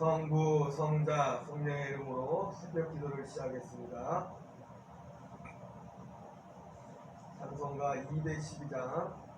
성부, 성자, 성령의 이름으로 새벽 기도를 시작하겠습니다. 찬송가 212장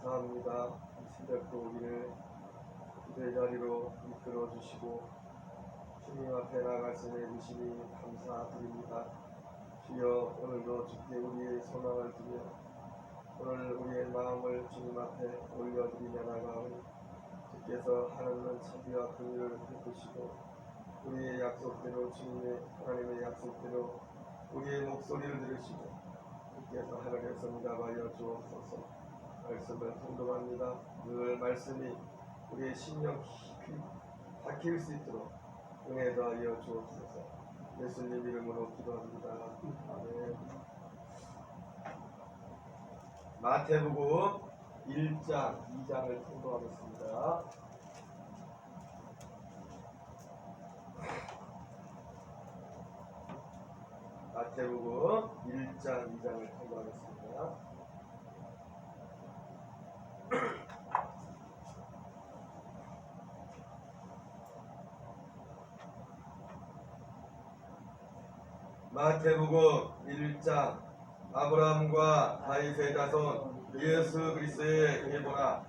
감사합니다. 이 새벽도 우리를 기도의 자리로 이끌어 주시고 주님 앞에 나가시는 주시니 감사드립니다. 주여, 오늘도 주께 우리의 소망을 두며 오늘 우리의 마음을 주님 앞에 올려드리며 나가오니 주께서 하나님은 자비와 긍휼을 베푸시고 우리의 약속대로 주님의 하나님의 약속대로 우리의 목소리를 들으시고 주께서 하늘에서 응답하여 주옵소서. 말씀을 통독합니다. 늘 말씀이 우리의 심령 깊이 박힐 수 있도록 은혜 더하여 주옵소서. 예수님 이름으로 기도합니다. 아멘. 마태복음 1장, 2장을 통독하겠습니다. 마태복음 1장, 2장을 통독하겠습니다. 마태복음 1장. 아브라함과 다윗의 자손 예수 그리스도의 계보라.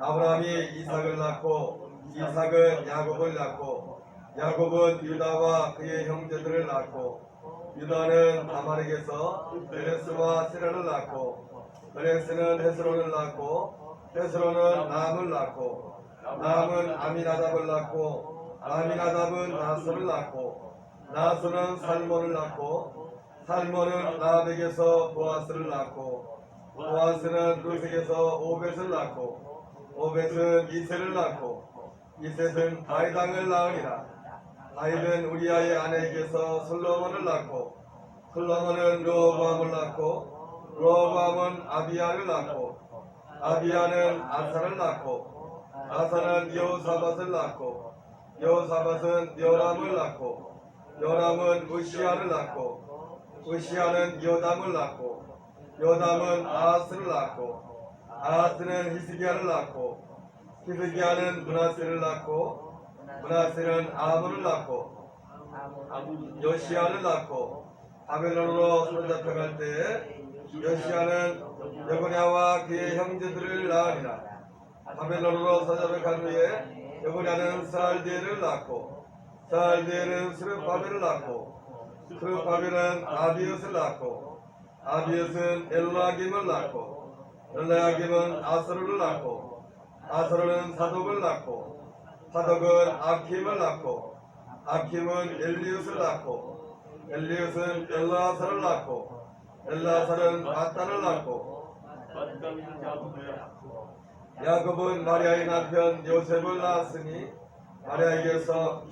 아브라함이 이삭을 낳고 이삭은 야곱을 낳고 야곱은 유다와 그의 형제들을 낳고 유다는 다말에게서 베레스와 세라를 낳고 베레스는 헤스론을 낳고 헤스론은 남을 낳고 남은 아미나답을 낳고 아미나답은 나손을 낳고 나손은 살몬을 낳고 살몬은 라합에게서 보아스를 낳고 보아스는 룻에게서 오벳을 낳고 오벳은 이셋을 낳고 이셋은 다윗왕을 낳으니라. 다윗은 우리아의 아내에게서 솔로몬을 낳고 솔로몬은 르호보암을 낳고 르호보암은 아비야를 낳고 아비야는 아사를 낳고 아사는 여호사밧을 낳고 여호사밧은 요람을 낳고 요람은 우시야를 낳고 우시야는 요담을 낳고 요담은 아하스를 낳고 아하스는 히스기야를 낳고 히스기야는 므낫세를 낳고 므낫세는 아몬을 낳고 요시야를 낳고 바벨론으로 사로잡혀갈 때에 요시야는 여고냐와 그의 형제들을 낳으리라. 바벨론으로 사로잡혀간 후에 여고냐는 스알디엘을 낳고 스알디엘은 스룹바벨을 낳고 스룹바벨은 아비옷을 낳고 아비옷은 엘라김을 낳고 엘라김은 아스루를 낳고 아스루는 사독을 낳고 하덕은 아킴을 낳고 아킴은 엘리웃을 낳고 엘리웃은 엘라살을 낳고 엘라살은 마탄을 낳고 야곱은 마리아의 남편 요셉을 낳았으니 마리아에게서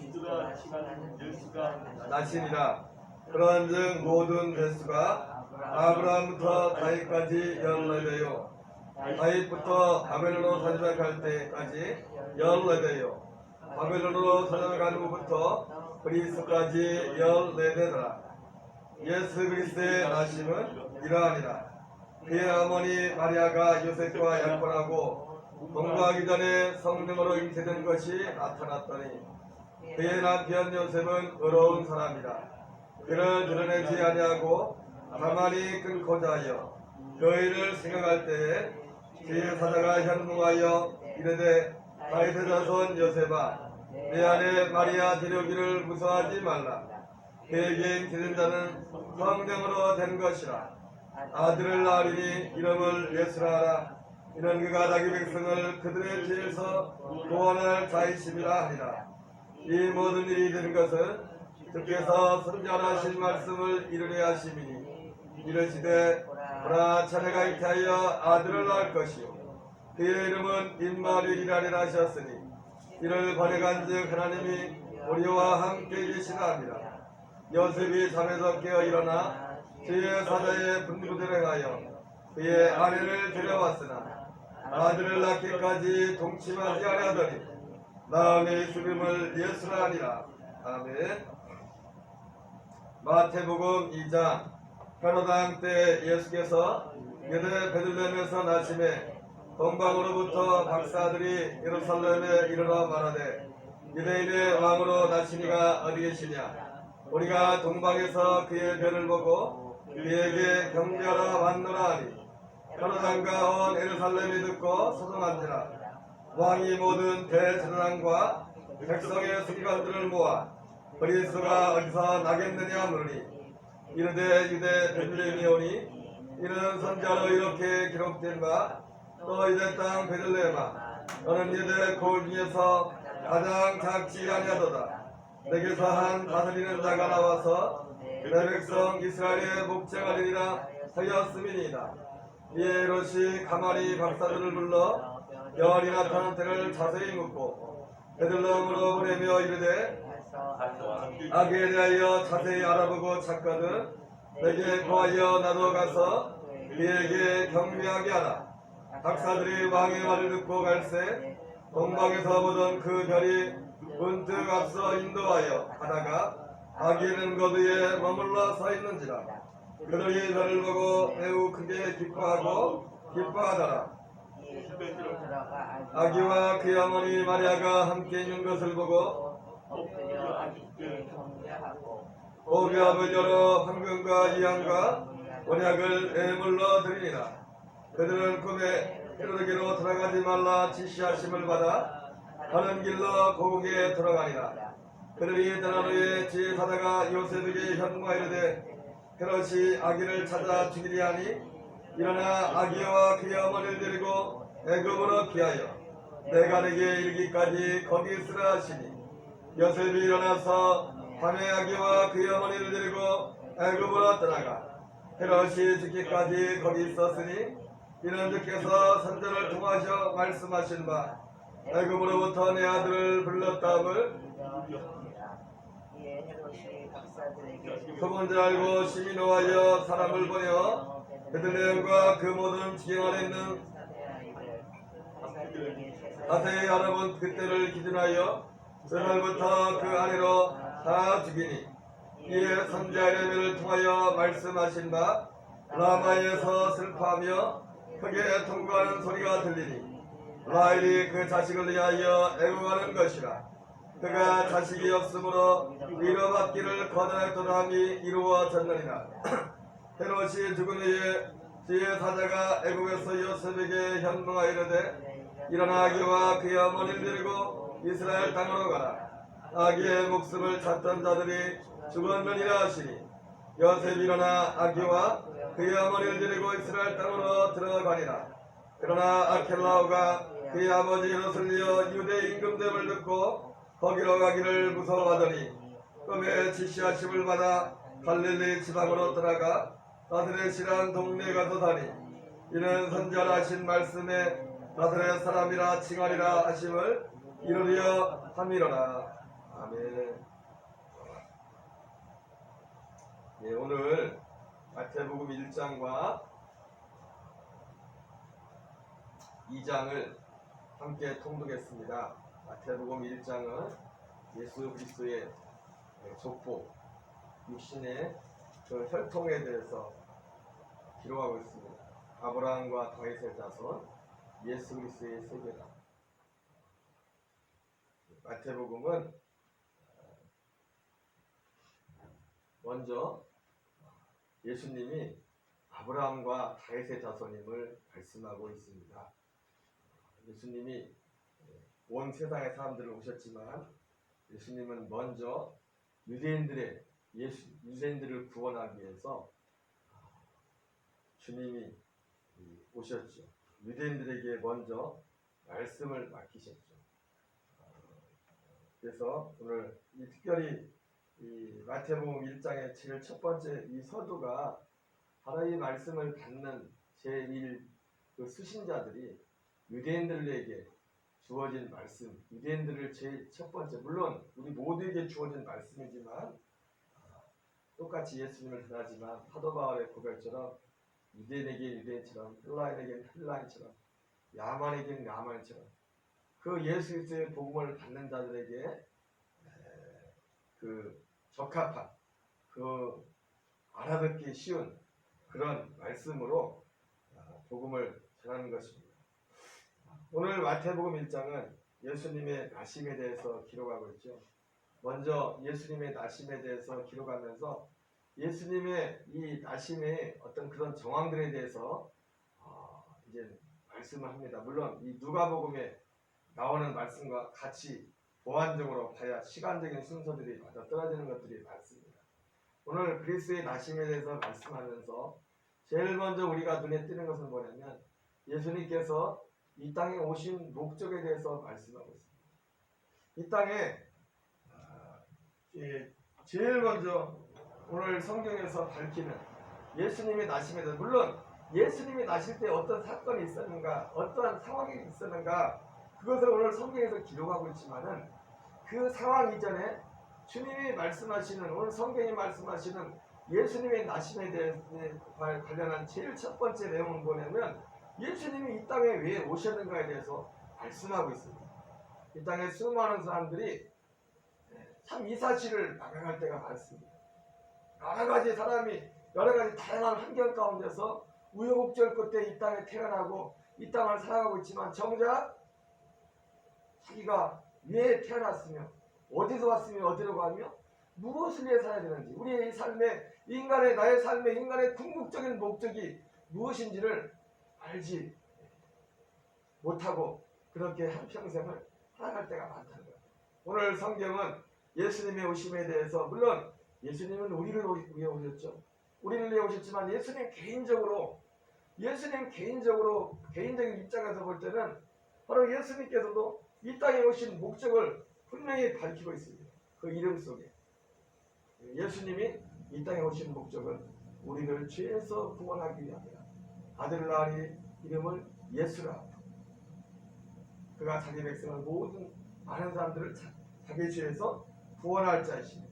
나시니라. 그러한즉 모든 대수가 아브라함부터 다윗까지 14대요 다윗부터 바벨론으로 사륙할 때까지 14대요 바벨론으로 사륙한 후부터 그리스까지 14대더라. 예수 그리스도의 나심은 이러하니라. 그의 어머니 마리아가 요셉과 약혼하고 동거하기 전에 성령으로 잉태된 것이 나타났더니 그의 남편 요셉은 의로운 사람이라. 그를 드러내지 아니하고 가만히 끊고자 하여 여인을 생각할 때에 그의 사자가 현몽하여 이르되 다윗의 자손 요셉아 내 아내 마리아 데려오기를 무서워하지 말라. 그에게 잉태된 자는 성령으로 된 것이라. 아들을 낳으리니 이름을 예수라 하라. 이는 그가 자기 백성을 그들의 죄에서 구원할 자이심이라 하니라. 이 모든 일이 된 것은 주께서 선전하신 말씀을 이루려 하심이니 이르시되 보라 자네가 잉태하여 아들을 낳을 것이요 그의 이름은 임마누엘이라 하셨으니 이를 번역한즉 하나님이 우리와 함께 계시다 합니다. 요셉이 잠에서 깨어 일어나 주의 사자의 분부대로 행하여 그의 아내를 데려왔으나 아들을 낳기까지 동침하지 아니하더니 마음의 이름을 예수라 하니라. 아멘. 마태복음 2장. 헤로당 때 예수께서 유대 베들레헴에서 나심에 동방으로부터 박사들이 예루살렘에 이르러 말하되 유대인의 왕으로 나시니가 어디 계시냐. 우리가 동방에서 그의 별을 보고 그에게 경배하러 왔노라 하니 헤로당과 온 예루살렘이 듣고 소동한지라. 왕이 모든 대제사장과 백성의 순관들을 모아 그리스도가 어디서 나겠느냐 물으니 이르되 유대 베들레헴이 오니 이는 선지자로 이렇게 기록된 바 또 유대 땅 베들레헴아 너는 유대 고을 중에서 가장 작지 아니하도다. 내게서 한 다스리는 자가 나와서 내 백성 이스라엘의 목자가 되리라 하였음이니이다. 이에 이롯이 가만히 박사들을 불러 여호와의 나타난 때를 자세히 묻고 베들레헴으로 보내며 이르되 아기에 대하여 자세히 알아보고 찾거든 내게 구하여 나도 가서 그에게 경배하게 하라. 박사들이 왕의 말을 듣고 갈새 동방에서 보던 그 별이 문득 앞서 인도하여 가다가 아기는 거두에 머물러 서 있는지라. 그들이 별을 보고 매우 크게 기뻐하더라. 아기와 그의 어머니 마리아가 함께 있는 것을 보고 오비압을 열어 황금과 이양과 언약을 애물러 드리니라. 그들은 꿈에 헤로드게로 들어가지 말라 지시하심을 받아 가는 길로 고국에 들어가니라. 그들이 떠난 후에 제사장가 요셉에게 현무하이르되 헤롯이 아기를 찾아 죽이리 하니 일어나 아기와 그의 어머니를 데리고 애굽으로 피하여 내가 내게 이르기까지 거기 있으라 하시니 요셉이 일어나서 밤에 아기와 그의 어머니를 데리고 애굽으로 떠나가 헤롯이 죽기까지 거기 있었으니 이는 주께서 선지자를 통하셔 말씀하신 바 애굽으로부터 내 아들을 불렀다함을 소문을 알고 심히 노하여 사람을 보내어 베들레헴과 그 모든 지경 안에 있는 자세히 알아본 그때를 기준하여 그날부터 그 아내로 다 죽이니 이에 선지자 예레미야를 통하여 말씀하신 바 라마에서 슬퍼하며 크게 통곡하는 소리가 들리니 라헬이 그 자식을 위하여 애국하는 것이라. 그가 자식이 없으므로 위로받기를 거절했던 함이 이루어졌느니라. 헤롯이 죽은 후에 주의 사자가 애국에서 요셉에게 현몽하여 이르되 일어나 아기와 그의 어머니를 데리고 이스라엘 땅으로 가라. 아기의 목숨을 찾던 자들이 죽었느니라 하시니 요셉이 일어나 아기와 그의 어머니를 데리고 이스라엘 땅으로 들어가니라. 그러나 아켈라오가 그의 아버지 헤롯을 이어 유대 임금됨을 듣고 거기로 가기를 무서워하더니 꿈에 지시하심을 받아 갈릴리 지방으로 떠나가 나사렛이란 동네에 가서 사니 이는 선지자하신 말씀에 나사렛 사람이라 칭하리라 하심을 이루려 함이로라. 아멘. 예, 오늘 마태복음 1장과 2장을 함께 통독했습니다. 마태복음 1장은 예수 그리스도의 족보, 육신의 그 혈통에 대해서 기록하고 있습니다. 아브라함과 다윗의 자손, 예수 그리스도의 세계다. 마태복음은 먼저 예수님이 아브라함과 다윗의 자손임을 말씀하고 있습니다. 예수님이 온 세상의 사람들을 오셨지만 예수님은 먼저 유대인들을 구원하기 위해서 주님이 오셨죠. 유대인들에게 먼저 말씀을 맡기셨죠. 그래서 오늘 특별히 이 마태복음 1장의 제일 첫 번째 이 서두가 바로 이 말씀을 받는 제1 그 수신자들이 유대인들에게 주어진 말씀, 유대인들을 제일 첫 번째, 물론 우리 모두에게 주어진 말씀이지만 똑같이 예수님을 전하지만 사도 바울의 고백처럼 유대인에게 유대인처럼 헬라인에게 헬라인처럼 야만에게 야만처럼 그 예수 그리스도의 복음을 받는 자들에게 그 적합한 그 알아듣기 쉬운 그런 말씀으로 복음을 전하는 것입니다. 오늘 마태복음 1장은 예수님의 나심에 대해서 기록하고 있죠. 먼저 예수님의 나심에 대해서 기록하면서 예수님의 이 나심의 어떤 그런 정황들에 대해서 이제 말씀을 합니다. 물론 이 누가복음에 나오는 말씀과 같이 보완적으로 봐야 시간적인 순서들이 맞아 떨어지는 것들이 많습니다. 오늘 그리스도의 나심에 대해서 말씀하면서 제일 먼저 우리가 눈에 띄는 것은 뭐냐면 예수님께서 이 땅에 오신 목적에 대해서 말씀하고 있습니다. 이 땅에 제일 먼저 오늘 성경에서 밝히는 예수님의 나심에 대해서, 물론 예수님이 나실 때 어떤 사건이 있었는가, 어떠한 상황이 있었는가, 그것을 오늘 성경에서 기록하고 있지만은 그 상황 이전에 주님이 말씀하시는, 오늘 성경이 말씀하시는 예수님의 나심에 대해 관련한 제일 첫 번째 내용은 뭐냐면 예수님이 이 땅에 왜 오셨는가에 대해서 말씀하고 있습니다. 이 땅에 수많은 사람들이 참 이 사실을 나가갈 때가 많습니다. 여러 가지 사람이 여러 가지 다양한 환경 가운데서 우여곡절 끝에 이 땅에 태어나고 이 땅을 살아가고 있지만 정작 자기가 왜 태어났으며 어디서 왔으며 어디로 가며 무엇을 위해 살아야 되는지, 우리의 이 삶의 나의 삶의 인간의 궁극적인 목적이 무엇인지를 알지 못하고 그렇게 한평생을 살아갈 때가 많다는 거예요. 오늘 성경은 예수님의 오심에 대해서, 물론 예수님은 우리를 위해 오셨죠. 우리를 위해 오셨지만 개인적인 입장에서 볼 때는 바로 예수님께서도 이 땅에 오신 목적을 분명히 밝히고 있습니다. 그 이름 속에 예수님이 이 땅에 오신 목적은 우리를 죄에서 구원하기 위함이라. 아들을 낳으니 이름을 예수라. 그가 자기 백성을 모든 많은 사람들을 자기 죄에서 구원할 자이시니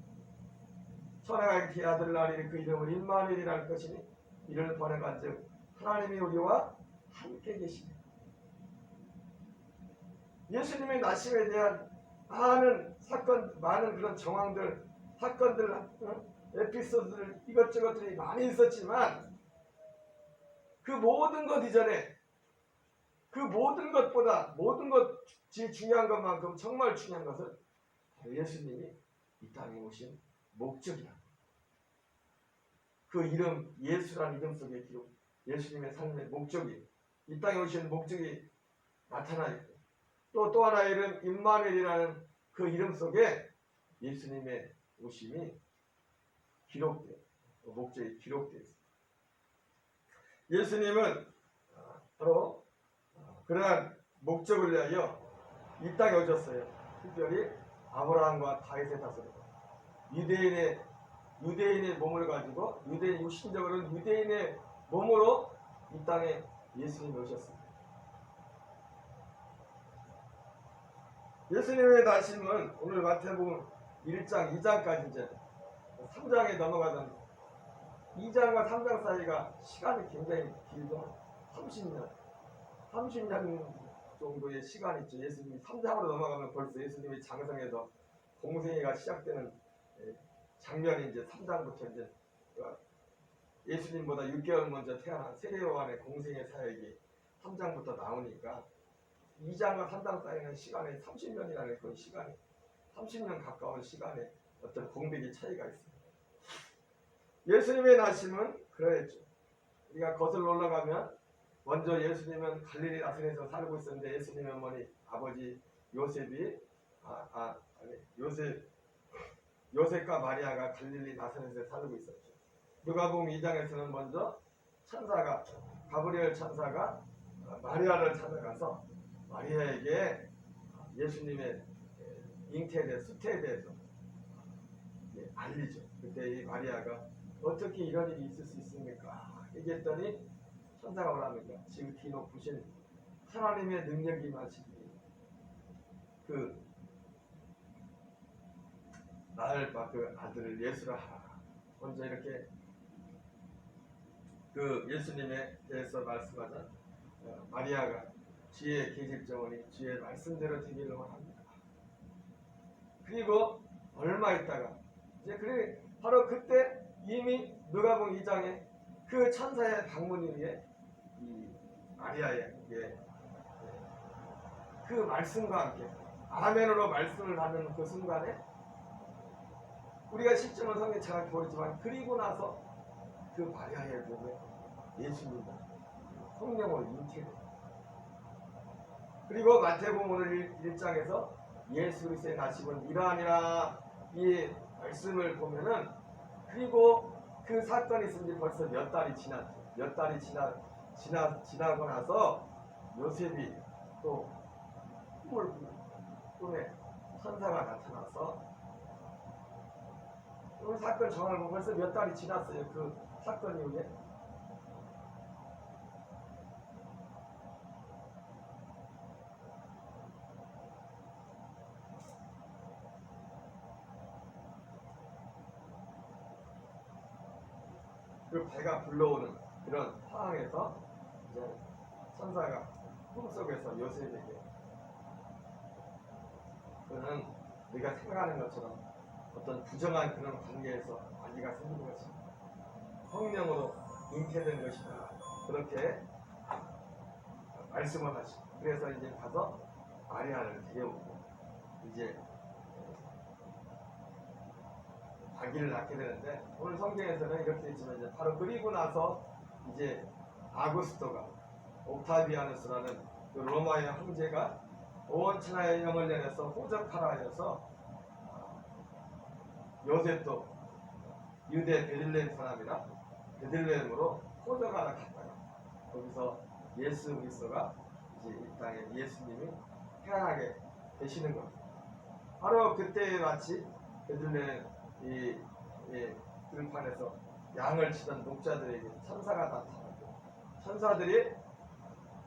천하가 그 아들을 낳으니 그 이름을 임마누엘이라 할 것이니 이를 번역한즉 하나님이 우리와 함께 계시니. 예수님의 나심에 대한 많은 사건, 많은 그런 정황들, 사건들, 에피소드들 이것저것들이 많이 있었지만 그 모든 것 이전에, 그 모든 것보다 모든 것이 중요한 것만큼 정말 중요한 것은 예수님이 이 땅에 오신 목적이다. 그 이름, 예수라는 이름 속에 기록, 예수님의 삶의 목적이, 이 땅에 오신 목적이 나타나 있고, 또 하나의 이름 임마누엘이라는 그 이름 속에 예수님의 오심이 기록되어, 목적이 기록되어 있습니다. 예수님은 바로 그러한 목적을 위하여 이 땅에 오셨어요. 특별히 아브라함과 다윗의 다스림. 유대인의 몸을 가지고 유대인 육신적으로는 유대인의 몸으로 이 땅에 예수님이 오셨습니다. 예수님의 나심은 오늘 마태복음 1장, 2장까지 이제 3장에 넘어가던 2장과 3장 사이가 시간이 굉장히 길죠. 30년 정도의 시간이 있죠. 예수님이 3장으로 넘어가면 벌써 예수님이 장성해서 공생애가 시작되는 장면이 이제 3장부터 이제 예수님보다 6개월 먼저 태어난 세례요한의 공생애 사역이 3장부터 나오니까 2장과 3장 사이는 시간이 30년이라는 그 시간이 30년 가까운 시간에 어떤 공백의 차이가 있습니다. 예수님의 나심은 그러했죠. 우리가 거슬러 올라가면 먼저 예수님은 갈릴리 나사렛에서 살고 있었는데 예수님의 어머니 아버지 요셉이 요셉과 마리아가 갈릴리 나사렛에 살고 있었죠. 누가복음 2장에서는 먼저 가브리엘 천사가 마리아를 찾아가서 마리아에게 예수님의 잉태에 대해 수태에 대해서 알리죠. 그때 이 마리아가 어떻게 이런 일이 있을 수 있습니까? 얘기했더니 천사가 뭐랍니까? 지극히 높으신 하나님의 능력이 마치니 낳을 바 그 아들을 예수라 하라. 먼저 이렇게 그 예수님에 대해서 말씀하자 마리아가 주의 계집정원이 주의 말씀대로 되기를 원합니다. 그리고 얼마 있다가 이제 바로 그때 이미 누가복음 2장에 그 천사의 방문 이후에 이 마리아의 그 말씀과 함께 아멘으로 말씀을 받는 그 순간에 우리가 실제로 성경 잘 보이지만 그리고 나서 그 마리아의 몸에 예수님이 성령으로 잉태됩니다. 그리고 마태복음 오늘 1장에서 예수 그리스도의 나심은 이러하니라 이 말씀을 보면은 그리고 그 사건이 있은 지 벌써 몇 달이 지났죠. 몇 달이 지나고 나서 요셉이 또 꿈에 천사가 나타나서 그 사건 정황을 보면 벌써 몇 달이 지났어요. 그 사건 이후에 그 배가 불러오는 이런 상황에서 이제 천사가 꿈속에서 요셉에게 그는 네가 생각하는 것처럼 어떤 부정한 그런 관계에서 아기가 생긴 것이 성령으로 잉태된 것이다. 그렇게 말씀을 하시고 그래서 이제 가서 마리아를 데려오고 이제 아기를 낳게 되는데 오늘 성경에서는 이렇게 있지만 이제 바로 그리고 나서 이제 아구스토가 옥타비아누스라는 그 로마의 황제가 온 천하의 영을 내려서 호적하라 하여서 요셉도 유대 베들레헴 사람이라 베들레헴으로 호적하러 갔다가 거기서 예수 그리스도가 이제 이 땅에 예수님이 태어나게 되시는 겁니다. 바로 그때에 마치 베들레헴 이 들판에서 양을 치던 목자들에게 천사가 나타나고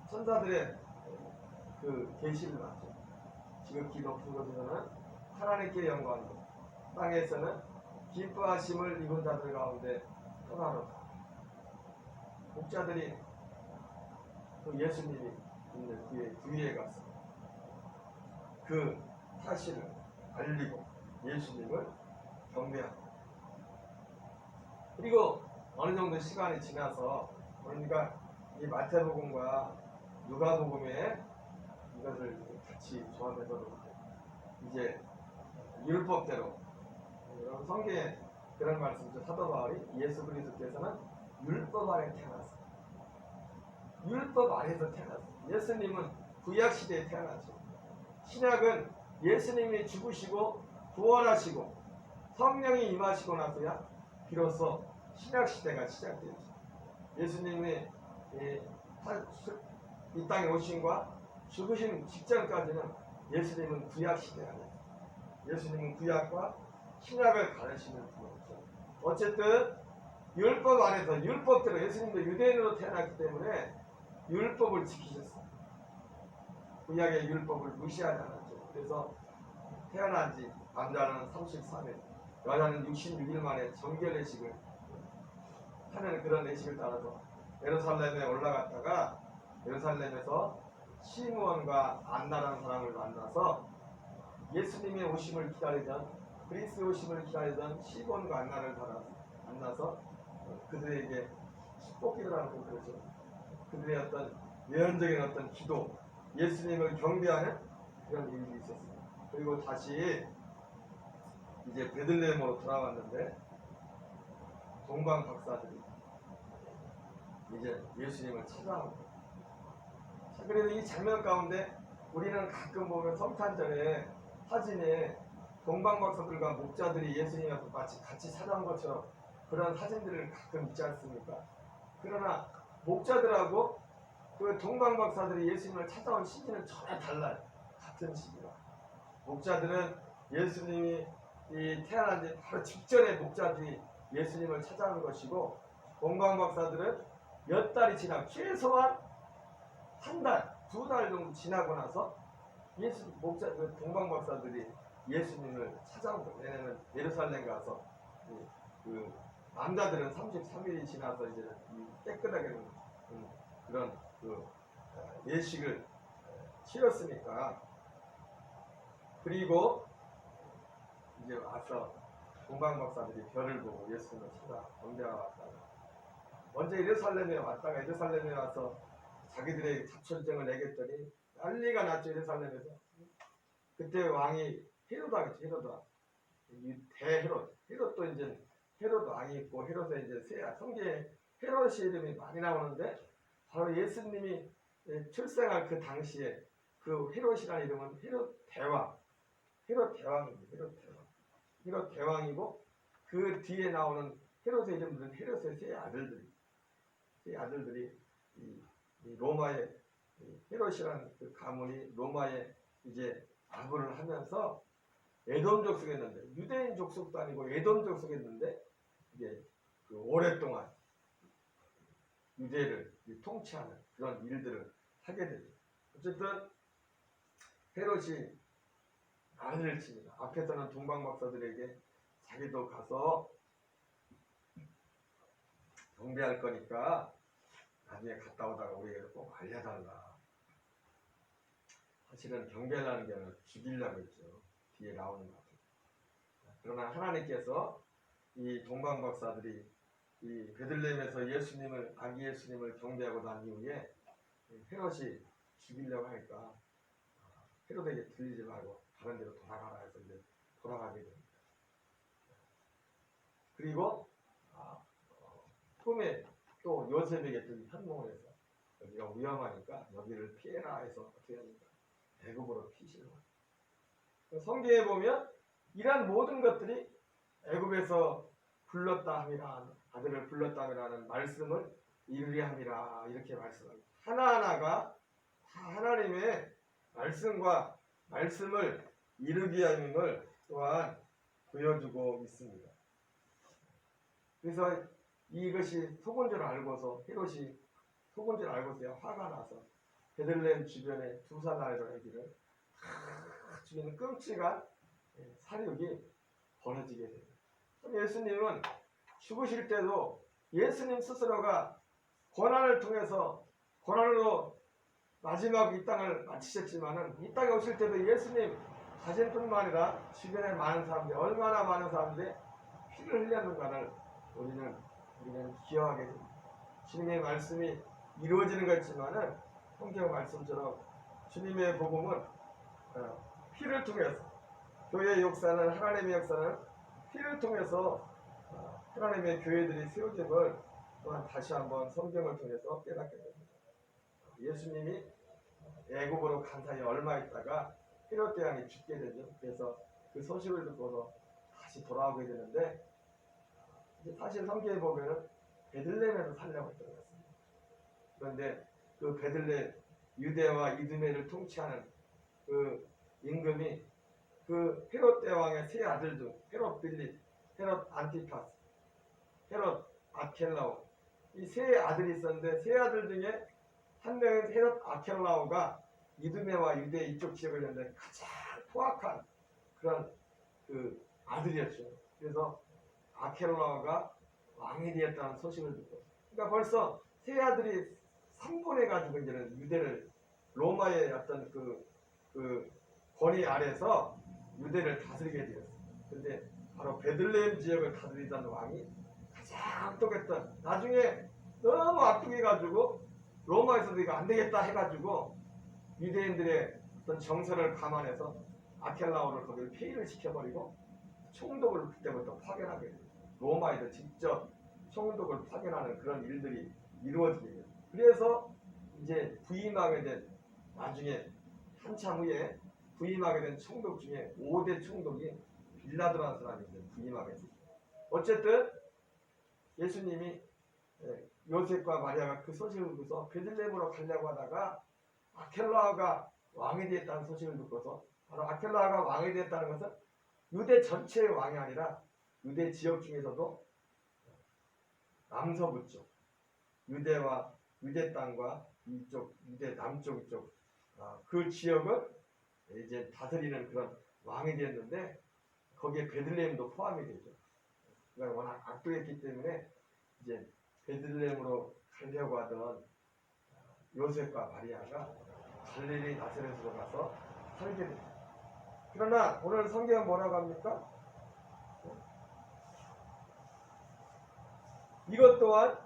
천사들의 그 계시를 받죠. 지극히 높은 곳에서는 하나님께 영광이고 땅에서는 기뻐하심을 입은 자들 가운데 평화롭다. 목자들이 그 예수님이 있는 그의 주위에 가서 그 사실을 알리고 예수님을 경배합니다. 그리고 어느 정도 시간이 지나서 그러니까 이 마태복음과 누가복음에 이것을 같이 조합해서 이제 율법대로 여러분 성경에 그런 말씀이죠. 사도 바울이 예수 그리스도께서는 율법 아래 태어났어요. 율법 아래에서 태어났어요. 예수님은 구약 시대에 태어났죠. 신약은 예수님이 죽으시고 부활하시고 성령이 임하시고 나서야 비로소 신약 시대가 시작되었죠. 예수님의 이 땅에 오신과 죽으신 직전까지는 예수님은 구약 시대 아니에요. 예수님은 구약과 신약을 가르치는 분이죠. 어쨌든 율법 안에서 율법대로 예수님도 유대인으로 태어났기 때문에 율법을 지키셨어요. 구약의 율법을 무시하지 않았죠. 그래서 태어난 지 남자는 33일, 여자는 66일 만에 정결례식을 하는 그런 예식을 따라서 예루살렘에 올라갔다가 예루살렘에서 시므온과 안나라는 사람을 만나서 예수님의 오심을 기다리던 그리스도의 오심을 기다리던 시므온과 안나를 만나서 그들에게 축복기도라고 그러죠. 그들의 어떤 예언적인 어떤 기도, 예수님을 경배하는 그런 일이 있었습니다. 그리고 다시 이제 베들레헴으로 돌아왔는데 동방 박사들이 이제 예수님을 찾아온 거예요. 자, 그래서 이 장면 가운데 우리는 가끔 보면 성탄절에 사진에 동방 박사들과 목자들이 예수님 앞에 마치 같이 찾아온 것처럼 그런 사진들을 가끔 있지 않습니까? 그러나 목자들하고 그 동방 박사들이 예수님을 찾아온 시기는 전혀 달라요. 같은 시기라. 목자들은 예수님이 태어난 지 바로 직전에 목자들이 예수님을 찾아온 것이고 동방 박사들은 몇 달이 지나 최소한 한 달, 두 달 정도 지나고 나서 동방 박사들이 예수님을 찾아온 거예요. 왜냐하면 예루살렘 가서 그 남자들은 33일이 지나서 이제 깨끗하게 그런 예식을 치렀으니까. 그리고 이제 와서 동방 박사들이 별을 보고 예수님을 찾아 경배하러 왔다가 먼저 예루살렘에 왔다가 예루살렘에 와서 자기들의 자천증을 내겠더니 난리가 났죠. 예루살렘에서. 그때 왕이 헤로다겠죠. 헤로다. 헤롯도 이제 헤롯 왕이 있고 헤롯의 이제 성경에 헤롯의 이름이 많이 나오는데 바로 예수님이 출생할 그 당시에 그 헤롯이라는 이름은 헤롯 대왕입니다. 헤롯 대왕이고 그 뒤에 나오는 헤롯의 이름들은 헤롯의 세 아들들이 이 로마의 헤롯이라는 그 가문이 로마에 이제 아부를 하면서 에돔 족속이었는데 유대인 족속도 아니고 에돔 족속이었는데 이게 그 오랫동안 유대를 통치하는 그런 일들을 하게 되죠. 어쨌든 헤롯이 난리를 칩니다. 앞에서는 동방 박사들에게 자기도 가서 경배할 거니까 나중에 갔다 오다가 우리에게 꼭 알려달라. 사실은 경배하는 게 아니라 죽이려고 했죠. 뒤에 나오는 것 같아요. 그러나 하나님께서 이 동방 박사들이 이 베들레헴에서 아기 예수님을 경배하고 난 이후에 헤롯이 죽이려고 하니까 헤롯에게 들리지 말고 다른 데로 돌아가라 해서 이제 돌아가게 됩니다. 그리고 꿈에 또 요셉에게 또 현몽을 해서 여기가 위험하니까 여기를 피해라 해서 어떻게 합니까? 애굽으로 피시는 거예요. 성경에 보면 이러한 모든 것들이 애굽에서 불렀다 함이라, 아들을 불렀다 함이라는 말씀을 이루려 함이라 이렇게 말씀합니다. 하나하나가 다 하나님의 말씀과 말씀을 이루기 위함임을 또한 보여주고 있습니다. 그래서 이것이 속은 줄 알고서 헤롯이 속은 줄 알고서야 화가 나서 베들레헴 주변에 2살 나이로 아기를 죽이는 끔찍한 살육이 벌어지게 됩니다. 예수님은 죽으실 때도 예수님 스스로가 고난으로 마지막 이 땅을 마치셨지만은 이 땅에 오실 때도 예수님 자신뿐만 아니라 주변에 많은 사람들이 얼마나 많은 사람들이 피를 흘렸는가를 우리는 기억하게 됩니다. 주님의 말씀이 이루어지는 것이지만은 성경 말씀처럼 주님의 복음은 피를 통해서 교회의 역사는 하나님의 역사는 피를 통해서 하나님의 교회들이 세워짐을 또한 다시 한번 성경을 통해서 깨닫게 됩니다. 예수님이 애굽으로 간 사이 얼마 있다가 헤롯 대왕이 죽게 되죠. 그래서 그 소식을 듣고서 다시 돌아오게 되는데 사실 성경에 보면은 베들레헴에서 살려고 했던 것 같습니다. 그런데 그 베들레헴 유대와 이두메를 통치하는 그 임금이 그 헤롯 대왕의 세 아들 중 헤롯 빌립, 헤롯 안티파스, 헤롯 아켈라오 이 세 아들이 있었는데 세 아들 중에 한 명은 헤롯 아켈라오가 이두메와 유대 이쪽 지역을 했는데 가장 포악한 그런 그 아들이었죠. 그래서 아켈라오가 왕이 되었다는 소식을 듣고, 그러니까 벌써 세 아들이 상분해가지고 이제는 유대를 로마의 어떤 그 권위 아래서 유대를 다스리게 되었어요. 근데 바로 베들레헴 지역을 다스리던 왕이 가장 악독했던, 나중에 너무 악독해가지고 로마에서도 이거 안 되겠다 해가지고 유대인들의 어떤 정서를 감안해서 아켈라오를 거기를 폐위를 시켜버리고 총독을 그때부터 파견하게 돼요. 로마에서 직접 총독을 파견하는 그런 일들이 이루어지게 돼요. 그래서 이제 부임하게 된, 나중에 한참 후에 부임하게 된 총독 중에 5대 총독이 빌라도라는 사람이 이제 부임하게 됐어요. 어쨌든 예수님이 요셉과 마리아가 그 소식을 듣고서 베들레헴으로 가려고 하다가 아켈라오가 왕이 되었다는 소식을 듣고서, 바로 아켈라오가 왕이 되었다는 것은 유대 전체의 왕이 아니라 유대 지역 중에서도 남서부 쪽 유대와 유대 땅과 이쪽 유대 남쪽 쪽 그 지역을 이제 다스리는 그런 왕이 되었는데 거기에 베들레헴도 포함이 되죠. 그러니까 워낙 악독했기 때문에 이제 베들레헴으로 가려고 하던 요셉과 마리아가 갈릴리 나사렛으로 가서 살게 됩니다. 그러나 오늘 성경은 뭐라고 합니까? 이것 또한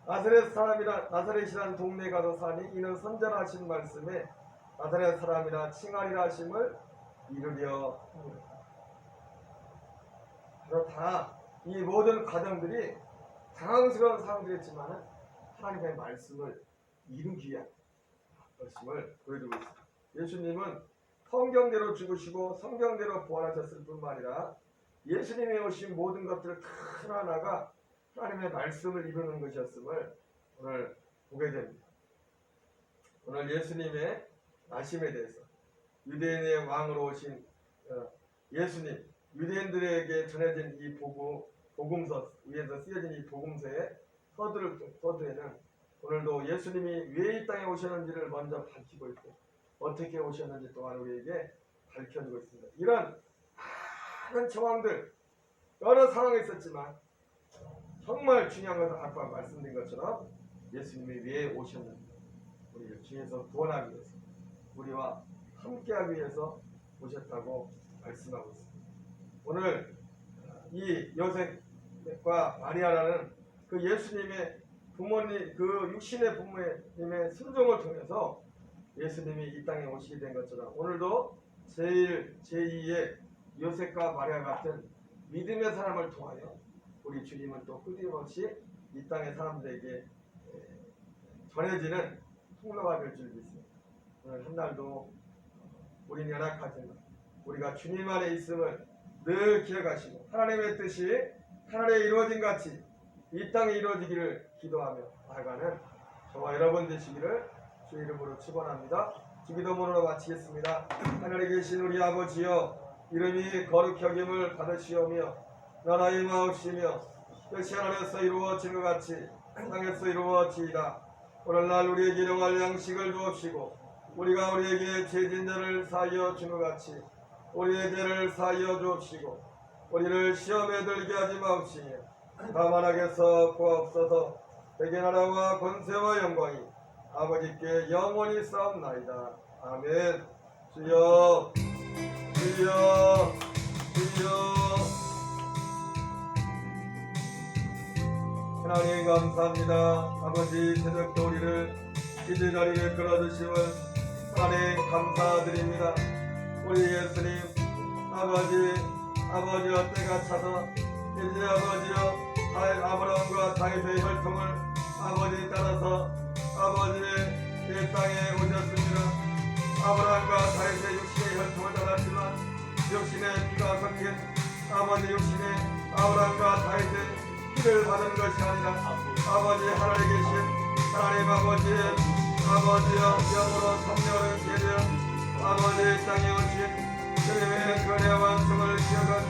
나사렛이라는 동네에 가서 사니 이는 선전하신 말씀에 나사렛 사람이라 칭하리라 하심을 이루려 합니다. 바로 다 이 모든 과정들이 당황스러운 상황들이었지만 하나님의 말씀을 이루기 위한 말씀을 보여주고 있습니다. 예수님은 성경대로 죽으시고 성경대로 부활하셨을 뿐만 아니라 예수님이 오신 모든 것들 하나하나가 하나님의 말씀을 이루는 것이었음을 오늘 보게 됩니다. 오늘 예수님의 나심에 대해서, 유대인의 왕으로 오신 예수님, 유대인들에게 전해진 이 복음서 위에서 쓰여진 이 복음서의 서두에는 오늘도 예수님이 왜 이 땅에 오셨는지를 먼저 밝히고 있고 어떻게 오셨는지 또한 우리에게 밝혀주고 있습니다. 이런 많은 정황들, 여러 상황이 있었지만 정말 중요한 것은 아까 말씀드린 것처럼 예수님이 왜 오셨는지, 우리를 중에서 구원하기 위해서, 우리와 함께하기 위해서 오셨다고 말씀하고 있습니다. 오늘 이 요셉과 마리아라는 그 예수님의 부모님, 그 육신의 부모님의 순종을 통해서 예수님이 이 땅에 오시게 된 것처럼 오늘도 제2의 요셉과 마리아 같은 믿음의 사람을 통하여 우리 주님은 또 끊임없이 이 땅의 사람들에게 전해지는 통로가 될 줄 믿습니다. 오늘 한날도 우리는 연약하지만 우리가 주님 안에 있음을 늘 기억하시고 하나님의 뜻이 하늘에 이루어진 같이 이 땅에 이루어지기를 기도하며 나아가는 저와 여러분 되시기를 주 이름으로 축원합니다. 주기도문으로 마치겠습니다. 하늘에 계신 우리 아버지여, 이름이 거룩히 여김을 받으시오며 나라의 마옵시며 뜻이 하늘에서 이루어진 것 같이 땅에서 이루어지이다. 오늘날 우리에게 일용할 양식을 주옵시고 우리가 우리에게 죄진 자를 사하여 준 것 같이 우리의 죄를 사하여 주옵시고 우리를 시험에 들게 하지 마옵시며 다만 악에서 구하옵소서. 대개 나라와 권세와 영광이 아버지께 영원히 싸움나이다. 아멘. 주여 주여 주여. 하나님 감사합니다. 아버지 새벽도 우리를 기대 자리에 끌어주심을 하나님 감사드립니다. 우리 예수님 아버지여 때가 차서 이제 아버지여 아브라함과 다윗의 혈통을 아버지 따라서 아버지의 이 땅에 오셨습니다. 아브라함과 다윗의 육신의 혈통을 따랐지만 육신의 피가 섞인 아버지 육신의 아브라함과 다윗의 피를 받은 것이 아니라 아버지 하늘에 계신 하나님 아버지여 영으로 성령을 계려 아버지의 땅에 오신 주님의 은혜와 은총을 기억하고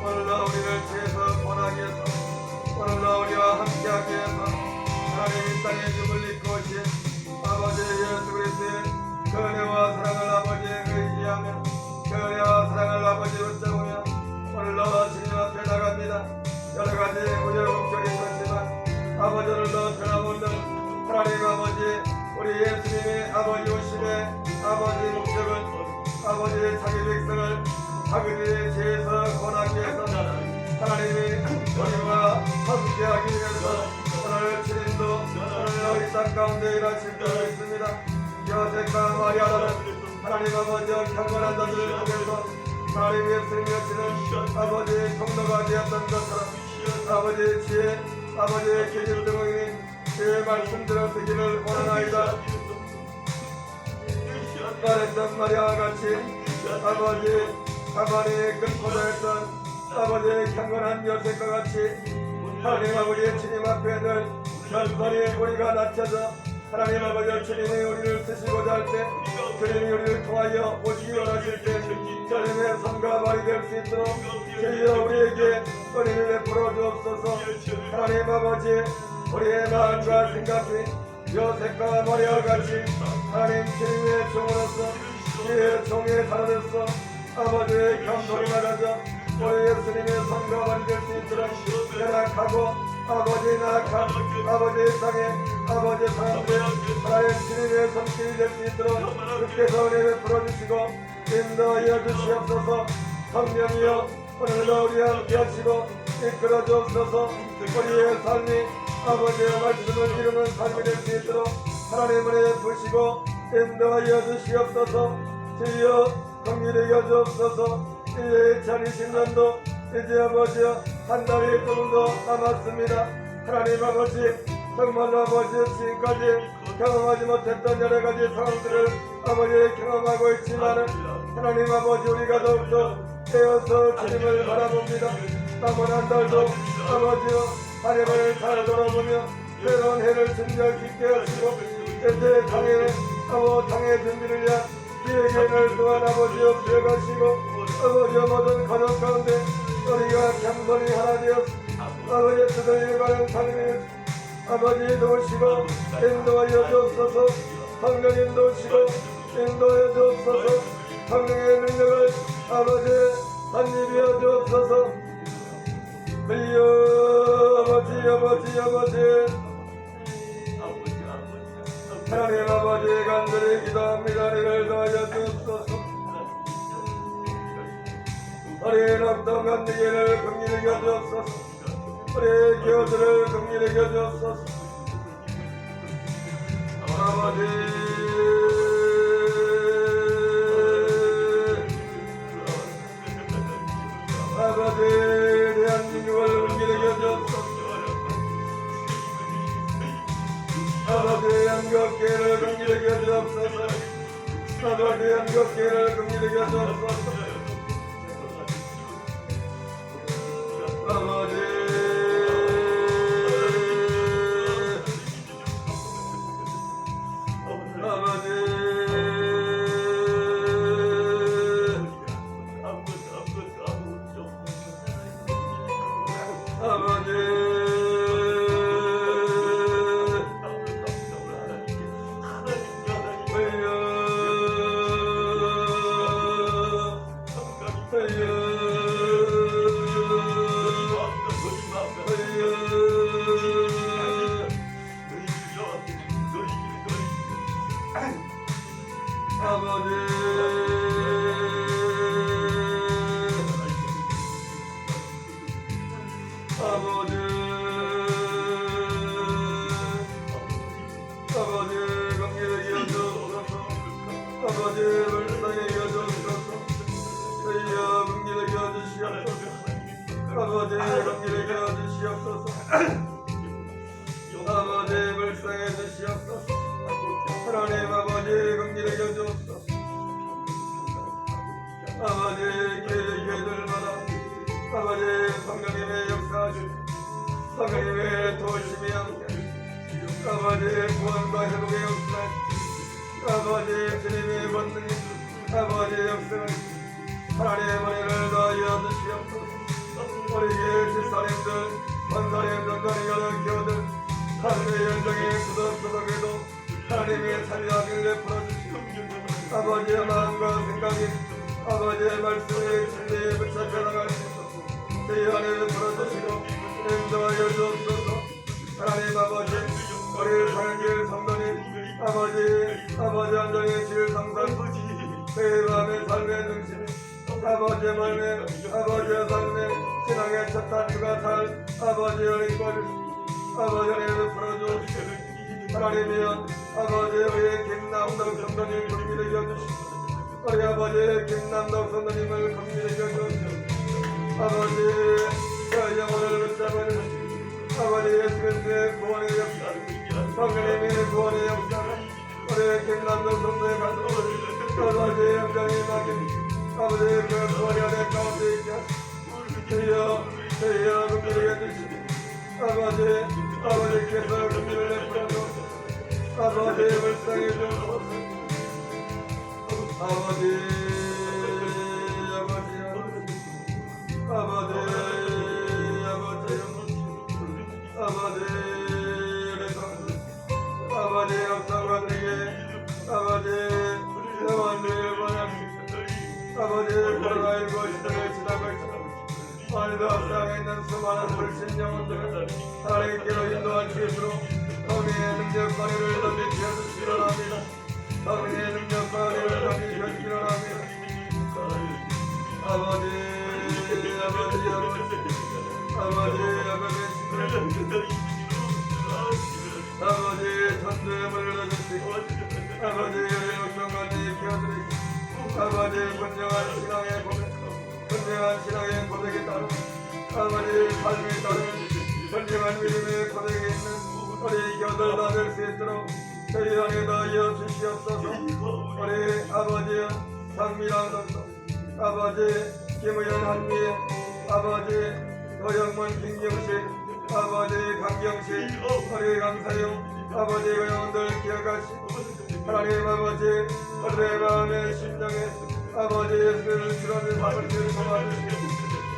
오늘도 우리를 죄에서 권하게 해서 오늘도 우리와 함께하게 해서 하나님 이 땅에 죽을 입고 오신 아버지 예수 그리스도의 그 은혜와 사랑을 아버지에 의지하며 그 은혜와 사랑을 아버지 붙잡으며 오늘도 주님 앞에 나갑니다. 여러가지 우여곡절이 있었지만 아버지 오늘도 변함없는 하나님 아버지 우리 예수님의 아버지 오심의 아버지 목적은 아버지의 자기 백성을 자기들의 죄에서 권하기 위해서 하나님이 우리와 함께하기 위해서 오늘 주님도 오늘 이 땅 가운데 일하실 줄 믿습니다. 요셉과 마리아라는 하나님 아버지와 경건한 자들을 통해서 하나님 예수님이 오시는 아버지의 통로가 되었던 것처럼 아버지의 지혜 아버지의 계집 등의 주의 말씀대로 되기를 원하나이다. 말했던 마리아와 같이 아버지 가만히 끝보다했던 아버지의 경건한 요셉과 같이 하나님 아버지의 주님 앞에 늘 현선히 우리가 낮춰져 하나님 아버지 주님이 우리를 쓰시고자 할 때 주님이 우리를 통하여 오시기 원하실 때 주님의 손과 발이 될 수 있도록 주여 우리에게 은혜를 베풀어 주옵소서. 하나님 아버지 우리의 마음과 생각이 요셉과 마리아와 같이 하나님 주님의 종으로서 주의 종의 사람으로서 아버지의 겸손을 가져 우리 예수님의 손과 발이 될 수 있도록 연약하고 아버지의 나약한 아버지의 땅에 아버지의 사람들의 하나님 주님의 손길이 될 수 있도록 주께서 은혜를 풀어주시고 인도하여 주시옵소서. 성령이여 오늘도 우리와 함께 하시고 이끌어 주옵소서. 우리의 삶이 아버지의 말씀을 이루는 삶이 될 수 있도록 하나님 은혜 부시고 인도하여 주시옵소서. 주여 긍휼히 여주옵소서. 이제 2020년도 이제 아버지여 한 달이 조금 더 남았습니다. 하나님 아버지 정말로 아버지 지금까지 경험하지 못했던 여러가지 상황들을 아버지 경험하고 있지만 하나님 아버지 우리가 더욱더 깨어서 주님을 바라봅니다. 남은 한 달도 아버지여 한 해를 잘 돌아보며 새로운 해를 준비할 수 있게 하시고 이제 당의 준비를 위한 기획을 또한 아버지여 기억하시고 아버지여 모든 가정 가운데 우리가 겸손히 하나 되어 아버지의 뜻을 일관한 삶을 아버지 도우시고 인도하여 주옵소서. 성령 인도하시고 인도하여 주옵소서. 성령의 능력을 아버지 한입하여 주옵소서. 아버지 하나님 아버지 간절히 기도합니다. 이를 도와여 주옵소서. 우리의 납동 간디기를 긍휼히 여주옵소서. 우리의 교들을 긍휼히 여주옵소서. 아버지 대한민국을 긍휼히 여주옵소서. 아버지 한국교회를 긍휼히 여주옵소서. 아버지 한국교회를 긍휼히 여주옵소서. 아버지 아버지 불쌍해 주시옵소서. 하나님 아버지 긍휼히 여주옵소서. 아버지 교회들마다 아버지 성령님의 역사하시고 성령님의 도우심이 함께 아버지 구원과 회복의 역사를 아버지 주님의 권능이 아버지 역사를 하나님의 은혜를 더하여 주시옵소서. 우리의 집사님들 권사님 전사님 교들 하늘의 연정의 구석구석에도 하나님의 자비하기를 베풀어 주시고 아버지의 마음과 생각이 아버지의 말씀에 진리에 붙잡혀 나갈 수 있어서 저희 안에 풀어주시고 인도하여 주옵소서. 하나님 아버지 우리 사랑길 성도님 아버지 안정의 질 상상 저희 마음의 삶의 중심 아버지의 마음에 아버지의 삶에 신앙의 첫 단추가 잘 아버지 어린 거를 아버지 안에서 풀어주옵시고 하나님이여 아버지 우리의 김남덕 성도님 긍휼히 여겨주시고 우리 아버지 김남덕 성도님을 긍휼히 여겨주시고 아버지 저 영혼을 붙잡아주시고 아버지 예수 그리스도의 구원의 역사 성령님의 구원의 역사 우리 김남덕 성도의 가슴 아버지 영장이 막힌 아버지 그 구원의 은혜 가운데 있게 하시고 주여 긍휼히 여겨주시고 아버지께서 긍휼을 베풀어 주옵소서. 아버지 불쌍히 주옵소서. 아버지 역사관에게 아버지 영원을 원합니다. 아버지 코로나19 시대를 지나고 있습니다. 오늘도 세상에 있는 수많은 불신 영혼들을 하나님께로 인도할 수 있도록 성령의 능력과 은혜를 넘기켜 주시기 원합니다. 성령의 능력과 은혜를 넘기켜 주시기 원합니다. 아버지 천주의 문을 열어주시고 아버지 역성관이 키워드리고 아버지 분명한 신앙의 고백에 따른 아버지 삶에 따른 분명한 믿음의 고백에 있는 우리 교들도 될 수 있도록 저희 안에 더하여 주시옵소서. 우리 아버지 상미랑 선도 아버지 김의연 한미애 아버지 도영문 김경실 아버지 강경실 우리 강사용 아버지 영혼들 기억하시고 하나님 아버지 우리의 마음의 심정에 아버지 예수를 주라는 사물들을 도와주시고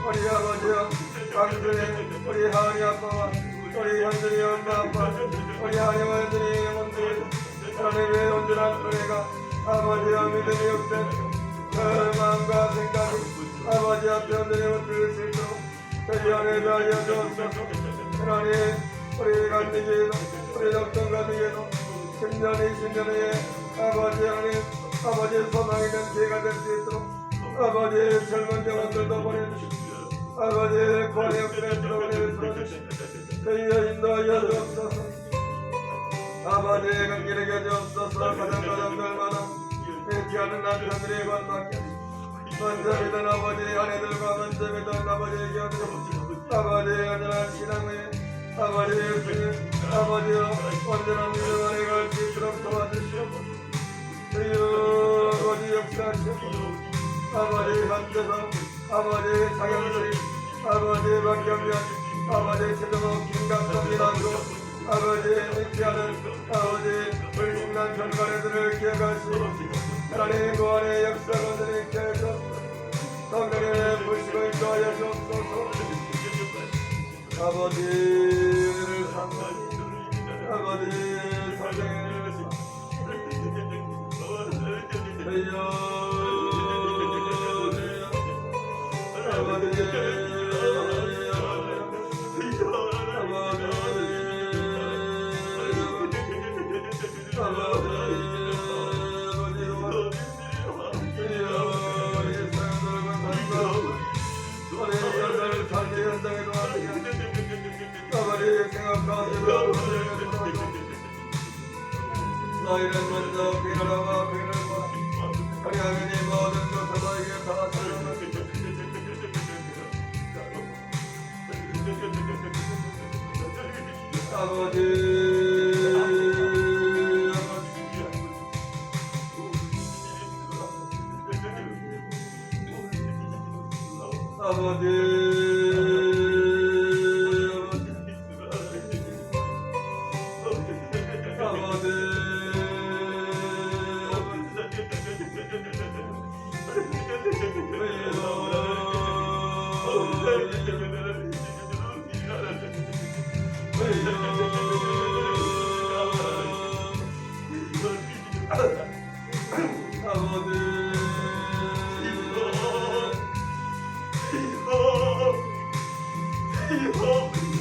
우리 아버지여 강준의 우리 하은이 아빠와 우리 현준이 엄마 아빠 우리 하은이와 현준이 영혼들 하나님의 온전한 은혜가 아버지와 믿음이 없된 그 마음과 생각이 아버지 앞에 온전히 얻을 수 있도록 저희 안에 다하여 주옵소서. 하나님 우리 간증에도 우리 doktor 간증에도 10년 후에 아버지 하나님 아버지의 소망이 된 기회가 될 수 있도록 아버지의 젊은 영혼들도 보내주시고 아버지의 구원의 역사에 들어오게 풀어주시고 저희의 인도하여 주옵소서. 아버지의 간길에게 주옵소서. 가정들마다 귀하는 남편들의 관받게 먼저 믿은 아버지 아내들과 먼저 믿은 아버지에게 아버지의 온전한 신앙에 아버지의 주님 아버지여 온전한 믿음 안에 갈 수 있도록 도와주시옵소서. 주여 아버지 역사하시옵소서. 아버지 현재성 아버지 장영식 아버지 박경련 아버지 최정호 김강성이라고 아버지 믿지않은 아버지 불신난 전가래들을 기억하시고 하나님 구원의 역사관들을 기억하셔서 성령의 불식을 인도하여 주옵소서. 아버지를 삼는 아버지 성령의 주여 너희는 먼저 귀를 하고 귀를 봐 그리하면 이 모든 것을 너희에게 다 살려놓으리라. 아버지 주님께서